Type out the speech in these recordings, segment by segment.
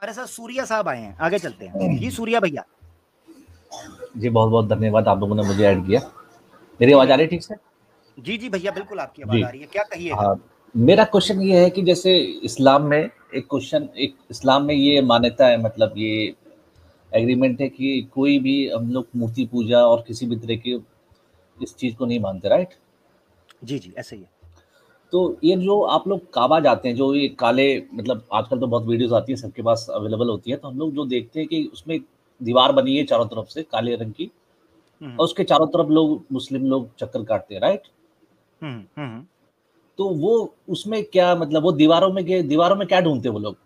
हमारे साथ सूर्या साहब आए हैं, आगे चलते हैं जी। सूर्या भैया जी, बहुत बहुत धन्यवाद, आप लोगों ने मुझे ऐड किया। मेरी आवाज आ रही है ठीक से? जी जी भैया बिल्कुल आपकी आवाज आ रही है, क्या कहिएगा? हाँ, मेरा क्वेश्चन ये है कि जैसे इस्लाम में एक इस्लाम में ये मान्यता है, मतलब ये एग्रीमेंट है कि कोई भी हम लोग मूर्ति पूजा और किसी भी तरह की इस चीज को नहीं मानते, राइट? जी जी ऐसे ही है। तो ये जो आप लोग काबा जाते हैं, जो ये काले, मतलब आजकल तो बहुत वीडियोस आती है, सबके पास अवेलेबल होती है, तो हम लोग जो देखते हैं कि उसमें दीवार बनी है चारों तरफ से काले रंग की, और उसके चारों तरफ लोग मुस्लिम लोग चक्कर काटते हैं, राइट? तो वो उसमें क्या मतलब, वो दीवारों में क्या ढूंढते हैं वो लोग?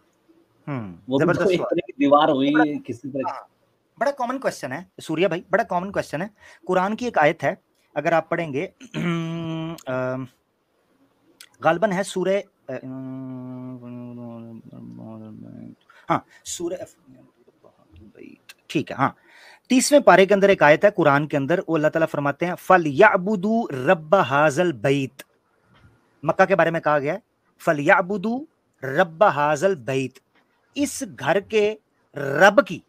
वो भी तो एक तरह की दीवार हुई किसी तरह। बड़ा कॉमन क्वेश्चन है सूर्या भाई, बड़ा कॉमन क्वेश्चन है। कुरान की एक आयत है, अगर आप पढ़ेंगे गालबन है सूरे, हाँ सूरे, ठीक है, हाँ 30वें पारे के अंदर एक आयत है कुरान के अंदर, वो अल्लाह ताला फरमाते हैं फल याबुदू रब्ब हाजल बैत। मक्का के बारे में कहा गया है फल याबुदू रब्ब हाजल बैत, इस घर के रब की,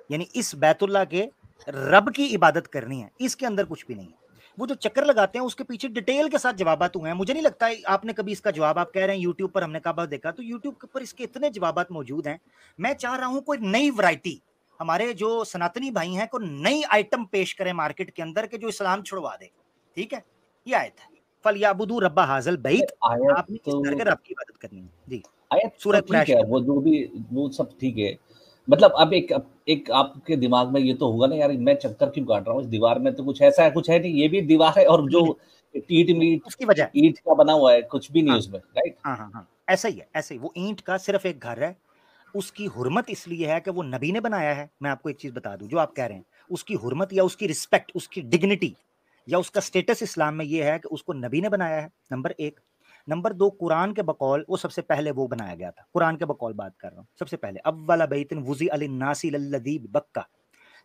यानी इस बैतुल्लाह के रब की इबादत करनी है, इसके अंदर कुछ भी नहीं है। वो जो चक्कर लगाते हैं उसके पीछे डिटेल के साथ जवाबात हुए हैं। मुझे नहीं लगता आपने कभी इसका जवाब, आप कह रहे हैं यूट्यूब पर हमने कहा देखा, तो यूट्यूब पर इसके इतने जवाबात मौजूद हैं। मैं चाह रहा हूं कोई नई वैरायटी, हमारे जो सनातनी भाई हैं, को नई आइटम पेश करें मार्केट के अंदर के जो इस्लाम छुड़वा दे। ठीक है, ये आयत है फल याबुदू रब्बा हाजल बैत, आपने इस घर के रब की इबादत करनी है जी। आयत तो ठीक है, वो जो भी वो सब ठीक है, मतलब अब एक आपके दिमाग में ये तो होगा ना, यार मैं चक्कर क्यों काट रहा हूँ, इस दीवार में तो कुछ ऐसा है, कुछ है नहीं, ये भी दीवार है, और जो उसकी वजह ईंट का बना हुआ है, कुछ भी नहीं उसमें, राइट? हाँ ऐसा ही है, ऐसे ही वो ईंट का सिर्फ एक घर है। उसकी हुर्मत इसलिए है कि वो नबी ने बनाया है। मैं आपको एक चीज बता दूं, जो आप कह रहे हैं उसकी हुर्मत या उसकी रिस्पेक्ट, उसकी डिग्निटी या उसका स्टेटस इस्लाम में ये है कि उसको नबी ने बनाया है, नंबर एक। नंबर दो, कुरान के बकौल वो सबसे पहले वो बनाया गया था, कुरान के बकौल बात कर रहा हूं। सबसे पहले अव्वला बैतिन वुज़ि लिन्नासी लल्लज़ी बक्का,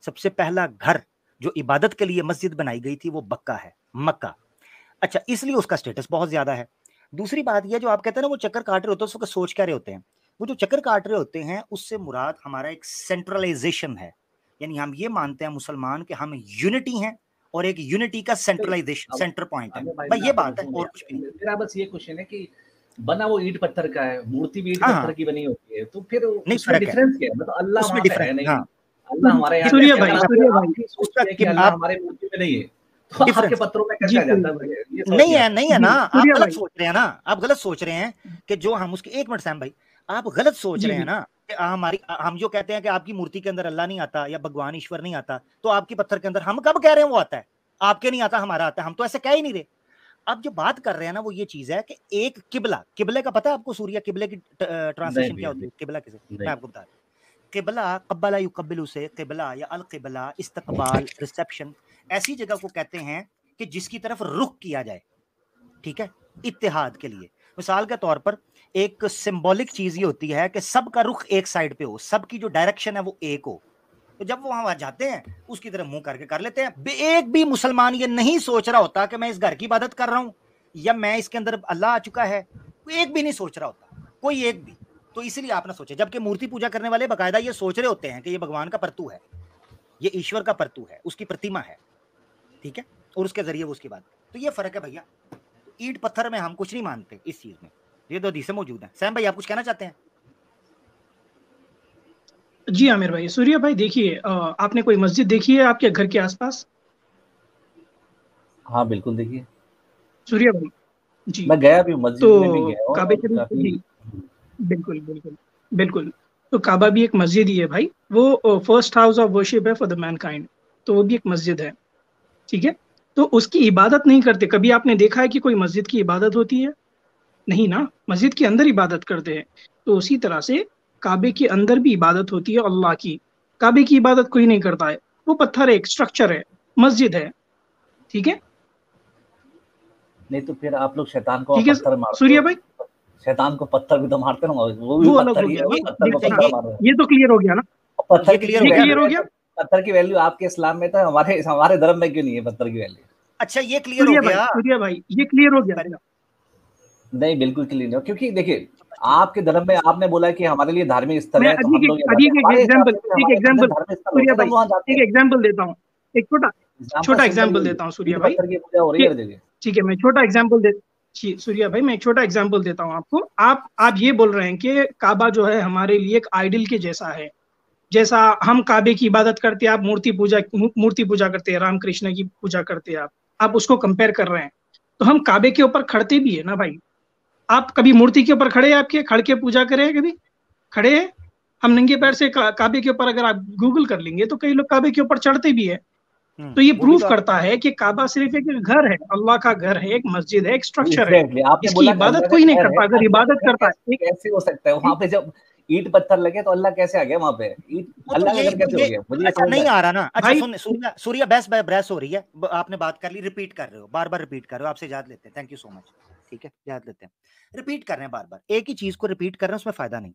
सबसे पहला घर जो इबादत के लिए मस्जिद बनाई गई थी वो बक्का है, मक्का। अच्छा, इसलिए उसका स्टेटस बहुत ज्यादा है। दूसरी बात यह, जो आप कहते हैं ना वो चक्कर काट रहे होते हैं, उसको सोच क्या रहे होते हैं, वो जो चक्कर काट रहे होते हैं उससे मुराद हमारा एक सेंट्रलाइजेशन है। यानी हम ये मानते हैं मुसलमान कि हम यूनिटी हैं और एक यूनिटी का सेंट्रलाइजेशन सेंटर पॉइंट है, भाई ये बात है और कुछ भी नहीं। मेरा बस ये क्वेश्चन है कि बना वो ईंट पत्थर का है, मूर्ति भी ईंट पत्थर की बनी होती है, तो फिर उसमें डिफरेंस क्या है? मतलब अल्लाह वहां पे है नहीं, अल्लाह हमारे यहाँ सूर्य भाई अल्लाह हमारे मूर्ति में नहीं है, तो आपके पत्थरों में कैसे आ जाता है? नहीं है ना, आप गलत सोच रहे हैं ना, आप गलत सोच रहे हैं कि जो हम उसके, एक मिनट सैम भाई, आप गलत सोच रहे हैं ना कि हम जो कहते हैं कि आपकी मूर्ति के अंदर अल्लाह नहीं आता या भगवान ईश्वर नहीं आता, तो आपकी पत्थर के अंदर हम कब कह रहे हैं वो आता है? आपके नहीं आता, हमारा आता है, हम तो ऐसे कह ही नहीं रहे। अब जो बात कर रहे हैं ना वो ये चीज है कि एक किबला, किबले का पता है आपको सूर्य, किबले की ट्रांसलेशन क्या होती है? किबला किसे, मैं आपको बता रहा हूं। किबला कब्बला युकब्बिलु से किबला या अल किबला, इस्तकबाल, रिसेप्शन, ऐसी जगह को कहते हैं कि जिसकी तरफ रुख किया जाए, ठीक है, इत्तेहाद के लिए। मिसाल के तौर पर एक सिंबॉलिक चीज ये होती है कि सबका रुख एक साइड पे हो, सबकी जो डायरेक्शन है वो एक हो, तो जब वो वहां जाते हैं उसकी तरफ मुंह करके कर लेते हैं। एक भी मुसलमान ये नहीं सोच रहा होता कि मैं इस घर की इबादत कर रहा हूं या मैं इसके अंदर अल्लाह आ चुका है, एक भी नहीं सोच रहा होता, कोई एक भी। तो इसलिए आप ना सोचे, जबकि मूर्ति पूजा करने वाले बाकायदा ये सोच रहे होते हैं कि ये भगवान का परतू है, ये ईश्वर का परतू है, उसकी प्रतिमा है, ठीक है, और उसके जरिए वो उसकी बात। तो ये फर्क है भैया, ईंट पत्थर में हम कुछ नहीं मानते इस चीज में, ये दो हदीसें मौजूद हैं। सैम भाई आप कुछ कहना चाहते हैं? जी आमिर भाई, सूर्य भाई देखिए, आपने कोई मस्जिद देखी है आपके घर के आसपास? हाँ बिल्कुल, देखिए सूर्य भाई जी, मैं गया भी, मस्जिद में भी गया हूँ, काबे शरीफ, बिल्कुल बिल्कुल बिल्कुल, तो काबा भी एक मस्जिद ही है भाई, वो फर्स्ट हाउस ऑफ वर्शिप है फॉर द मैनकाइंड, तो वो भी एक मस्जिद है, ठीक है। तो उसकी इबादत नहीं करते, कभी आपने देखा है कि कोई मस्जिद की इबादत होती है? नहीं ना, मस्जिद के अंदर इबादत करते हैं। तो उसी तरह से काबे के अंदर भी इबादत होती है अल्लाह की। काबे की इबादत कोई नहीं करता है, वो पत्थर है, एक स्ट्रक्चर है, मस्जिद है, ठीक है। नहीं तो फिर आप लोग शैतान को ठीक है पत्थर मारते सूर्य हो, भाई, शैतान को पत्थर भी तो मारते ना, वो भी अलग पत्थर हो ही गया है, ना, पत्थर को पत्थर मार रहे ये तो क्लियर हो गया ना, पत्थर ये की क्लियर हो गया। पत्थर की वैल्यू आपके इस्लाम में तो हमारे धर्म में क्यों नहीं है पत्थर की वैल्यू? अच्छा ये क्लियर हो गया सूर्य भाई ये क्लियर हो गया। नहीं बिल्कुल क्लीन है, क्योंकि देखिए आपके धर्म में आपने बोला कि हमारे लिए धार्मिक स्थल है, तो हम लोग एक एग्जांपल देता हूँ, एक छोटा एग्जांपल देता हूँ सूर्या भाई, ठीक है, मैं छोटा एग्जांपल सूर्या भाई मैं एक छोटा एग्जांपल देता हूँ आपको। आप ये बोल रहे हैं कि काबा जो है हमारे लिए एक आइडल के जैसा है, जैसा हम काबे की इबादत करते हैं, आप मूर्ति पूजा करते हैं, राम कृष्ण की पूजा करते हैं, आप उसको कंपेयर कर रहे हैं। तो हम काबे के ऊपर खड़ते भी है ना भाई, आप कभी मूर्ति के ऊपर खड़े हैं, आपके खड़ के पूजा करें, कभी खड़े हैं? हम नंगे पैर से काबे के ऊपर अगर आप गूगल कर लेंगे तो कई लोग काबे के ऊपर चढ़ते भी है। तो ये प्रूफ करता है कि काबा सिर्फ एक घर है, अल्लाह का घर है, एक मस्जिद है, एक स्ट्रक्चर है, इसकी इबादत कोई नहीं करता। अगर इबादत करता है कैसे हो सकता है वहां पे, जब ईंट पत्थर लगे तो अल्लाह कैसे आ गया वहां पे? अल्लाह का घर कैसे हो गया? मुझे अच्छा नहीं आ रहा ना। अच्छा सुन सूर्या बहस हो रही है, आपने बात कर ली, रिपीट कर रहे हो, बार बार रिपीट कर रहे हो, आपसे इजाजत लेते हैं, थैंक यू सो मच, ठीक है, इजाजत लेते हैं। रिपीट कर रहे हैं बार बार, एक ही चीज को रिपीट कर रहे हैं, उसमें फायदा नहीं।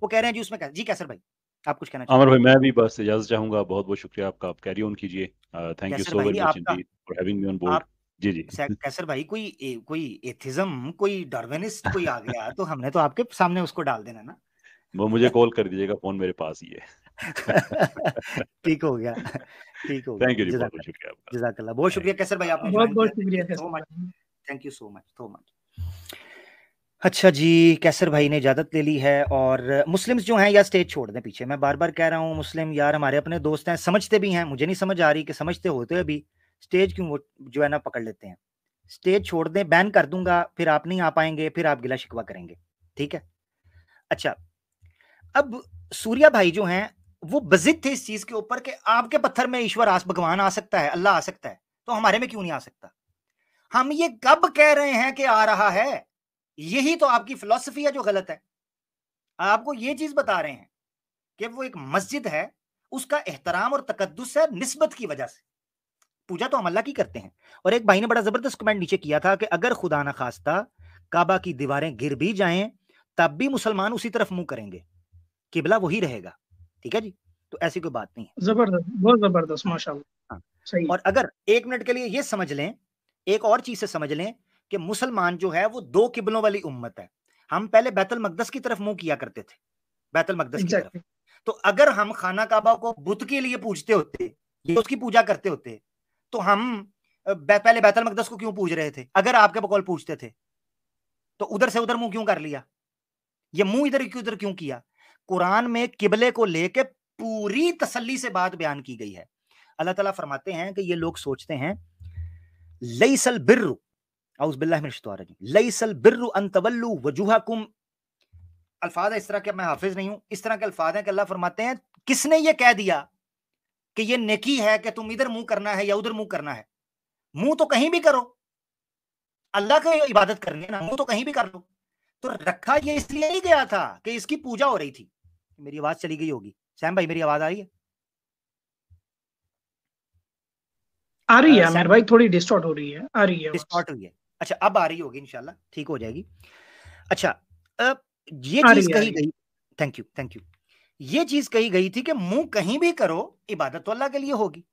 वो कह रहे हैं जी उसमें जी कैसर भाई आप कुछ कहना चाहिए? आमिर भाई मैं भी बस इजाजत चाहूंगा, बहुत बहुत शुक्रिया आपका, आप कैरी ऑन कीजिए। Thank you so very much indeed for having me on board. जी जी कैसर भाई, कोई एथिज्म, कोई डार्विनिस्ट कोई आ गया तो हमने तो आपके सामने उसको डाल देना ना। वो मुझे कॉल कर दीजिएगा, फोन मेरे पास ही है। ठीक हो गया, ठीक हो गया। थैंक यू, बहुत बहुत शुक्रिया आपका, जज़ाकल्लाह, बहुत शुक्रिया कैसर भाई, आपने बहुत शुक्रिया, थैंक यू सो मच। अच्छा जी, कैसर भाई ने इजाजत ले ली है। और मुस्लिम्स जो हैं या स्टेज छोड़ दें पीछे, मैं बार बार कह रहा हूँ, मुस्लिम यार हमारे अपने दोस्त हैं, समझते भी हैं, मुझे नहीं समझ आ रही कि समझते होते हुए भी स्टेज क्यों जो है ना पकड़ लेते हैं। स्टेज छोड़ दें, बैन कर दूंगा, फिर आप नहीं आ पाएंगे, फिर आप गिला शिकवा करेंगे, ठीक है। अच्छा, अब सूर्या भाई जो हैं वो बजिद थे इस चीज के ऊपर कि आपके पत्थर में ईश्वर भगवान आ सकता है, अल्लाह आ सकता है, तो हमारे में क्यों नहीं आ सकता? हम ये कब कह रहे हैं कि आ रहा है? यही तो आपकी फिलॉसफी है जो गलत है। आपको ये चीज बता रहे हैं कि वो एक मस्जिद है, उसका एहतराम और तकद्दुस है निस्बत की वजह से, पूजा तो हम अल्लाह की करते हैं। और एक भाई ने बड़ा जबरदस्त कमेंट नीचे किया था कि अगर खुदा ना खास्ता काबा की दीवारें गिर भी जाएं तब भी मुसलमान उसी तरफ मुंह करेंगे, किबला वही रहेगा, ठीक है जी। तो ऐसी कोई बात नहीं है। जबरदस्त, बहुत जबरदस्त, माशाल्लाह, सही। और अगर एक मिनट के लिए ये समझ लें, एक और चीज से समझ लें कि मुसलमान जो है वो दो किबलों वाली उम्मत है। हम पहले बैतुल मकदस की तरफ मुंह किया करते थे, बैतुल मकदस की तरफ। तो अगर हम खाना काबा को बुत के लिए पूजते होते, ये उसकी पूजा करते होते, तो हम पहले बैतुल मकदस को क्यों पूज रहे थे? अगर आपके बकौल पूछते थे तो उधर से उधर मुंह क्यों कर लिया? ये मुंह इधर की उधर क्यों किया? कुरान में किबले को लेके पूरी तसल्ली से बात बयान की गई है। अल्लाह ताला फरमाते हैं कि ये लोग सोचते हैं लैसल बिर्रु, औज़ बिल्लाहि मिनश शैतानिर रजीम, लैसल बिर्रु अन तवल्लु वजूहकुम, अल्फाज है इस तरह के, मैं हाफिज नहीं हूं, इस तरह के अल्फाज हैं कि अल्लाह फरमाते हैं किसने ये कह दिया कि ये नेकी है कि तुम इधर मुंह करना है या उधर मुंह करना है? मुंह तो कहीं भी करो, अल्लाह की इबादत करनी है ना, मुंह तो कहीं भी कर लो। तो रखा ये इसलिए नहीं गया था कि इसकी पूजा हो रही थी। मेरी आवाज चली गई होगी, सैम भाई मेरी आवाज आ रही है? आ रही है आमिर भाई, थोड़ी डिस्टॉर्ट हो रही है, आ रही है, डिस्टॉर्ट हुई है। अच्छा अब आ रही होगी, इंशाल्लाह ठीक हो जाएगी। अच्छा ये चीज कही गई, थैंक यू, ये चीज कही गई थी कि मुंह कहीं भी करो, इबादत तो अल्लाह के लिए होगी,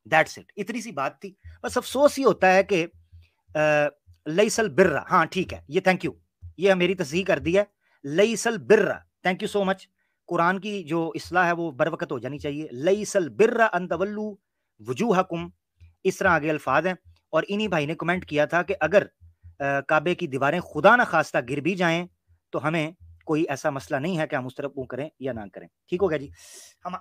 दैट्स इट, इतनी सी बात थी। बस अफसोस ही होता है कि लैसल बिर्रा, हाँ ठीक है, ये थैंक यू, ये मेरी तस्दीक कर दी है, लैसल बिर्रा, thank you so much. Quran की जो इस्लाह है वो बर वक्त हो जानी चाहिए। लैसल बिर्रा अन तवल्लु वजूहकुम, इस तरह आगे अल्फाज हैं। और इन्हीं भाई ने कमेंट किया था कि अगर काबे की दीवारें खुदा ना खास्ता गिर भी जाएं तो हमें कोई ऐसा मसला नहीं है कि हम उस तरफ मुंह करें या ना करें। ठीक हो गया जी। हम